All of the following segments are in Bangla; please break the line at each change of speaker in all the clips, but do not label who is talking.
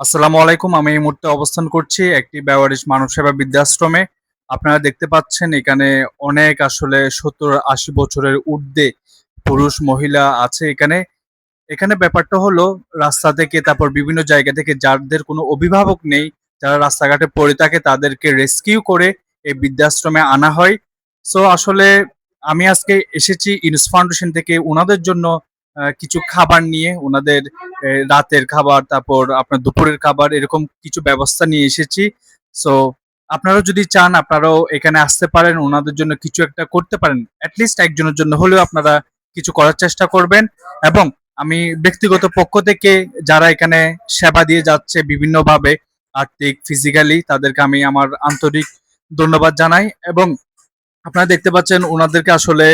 আসসালামু আলাইকুম। আমি এই মুহূর্তে অবস্থান করছি একটি বেওয়ারিশ মানব সেবা বৃদ্ধাশ্রমে। আপনারা দেখতে পাচ্ছেন এখানে অনেক আসলে ৭০-৮০ বছরের ঊর্ধ্বে পুরুষ মহিলা আছে এখানে। এখানে ব্যাপারটা হলো রাস্তা থেকে তারপর বিভিন্ন জায়গা থেকে যাদের কোনো অভিভাবক নেই, যারা রাস্তাঘাটে পড়ে থাকে তাদেরকে রেস্কিউ করে এই বৃদ্ধাশ্রমে আনা হয়। সো আসলে আমি আজকে এসেছি ইউনুস ফাউন্ডেশন থেকে উনাদের জন্য কিছু খাবার নিয়ে উনাদের রাতের খাবার তারপর আপনার দুপুরের খাবার এরকম কিছু ব্যবস্থা নিয়ে এসেছি। সো আপনারাও যদি চান আপনারাও এখানে আসতে পারেন, উনাদের জন্য কিছু একটা করতে পারেন। এট লিস্ট একজনের জন্য হলেও আপনারা কিছু করার চেষ্টা করবেন এবং আমি ব্যক্তিগত পক্ষ থেকে যারা এখানে সেবা দিয়ে যাচ্ছে বিভিন্নভাবে আর্থিক, ফিজিক্যালি তাদেরকে আমি আমার আন্তরিক ধন্যবাদ জানাই এবং আপনারা দেখতে পাচ্ছেন ওনাদেরকে আসলে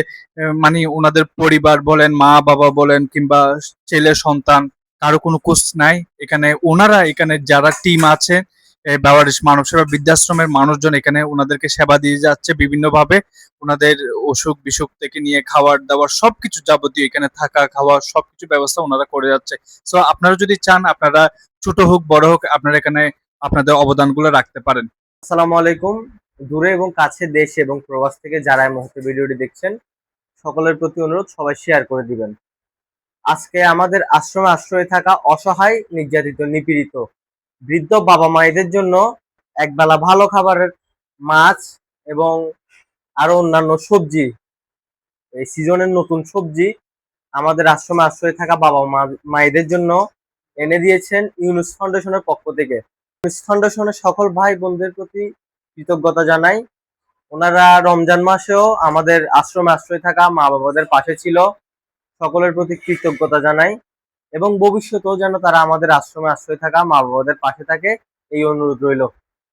মানে ওনাদের পরিবার বলেন, মা-বাবা বলেন কিংবা ছেলে সন্তান কারো কোনো খোঁজ নাই। এখানে ওনারা এখানে যারা টিম আছে বেওয়ারিশ মানব সেবা বৃদ্ধাশ্রমের মানুষজন এখানে ওনাদেরকে সেবা দিয়ে যাচ্ছে বিভিন্নভাবে। ওনাদের অসুখ-বিসুখ থেকে নিয়ে খাবার-দাবার সবকিছু যাবতীয় এখানে থাকা, খাওয়া সবকিছু ব্যবস্থা ওনারা করে যাচ্ছে। সো আপনারা যদি চান আপনারা ছোট হোক, বড় হোক আপনারা এখানে আপনাদের অবদানগুলো রাখতে পারেন।
আসসালামু আলাইকুম। দূরে এবং কাছে দেশ এবং প্রবাস থেকে যারা এই মুহূর্তে ভিডিওটি দেখছেন সকলের প্রতি অনুরোধ সবাই শেয়ার করে দিবেন। আজকে আমাদের আশ্রমে আশ্রয়ে থাকা অসহায়, নির্যাতিত, নিপীড়িত বৃদ্ধ বাবা মায়েদের জন্য একবেলা ভালো খাবারের মাছ এবং আরো অন্যান্য সবজি, এই সিজনের নতুন সবজি আমাদের আশ্রমে আশ্রয়ে থাকা বাবা মায়েদের জন্য এনে দিয়েছেন ইউনুস ফাউন্ডেশনের পক্ষ থেকে। ইউনুস ফাউন্ডেশনের সকল ভাই বোনদের প্রতি কৃতজ্ঞতা জানাই। ওনারা রমজান মাসেও আমাদের আশ্রমে আশ্রয় থাকা মা বাবাদের পাশে ছিল। সকলের প্রতি কৃতজ্ঞতা জানাই এবং ভবিষ্যতেও যেন তারা আমাদের আশ্রমে আশ্রয় থাকা মা বাবাদের পাশে থাকে এই অনুরোধ রইল।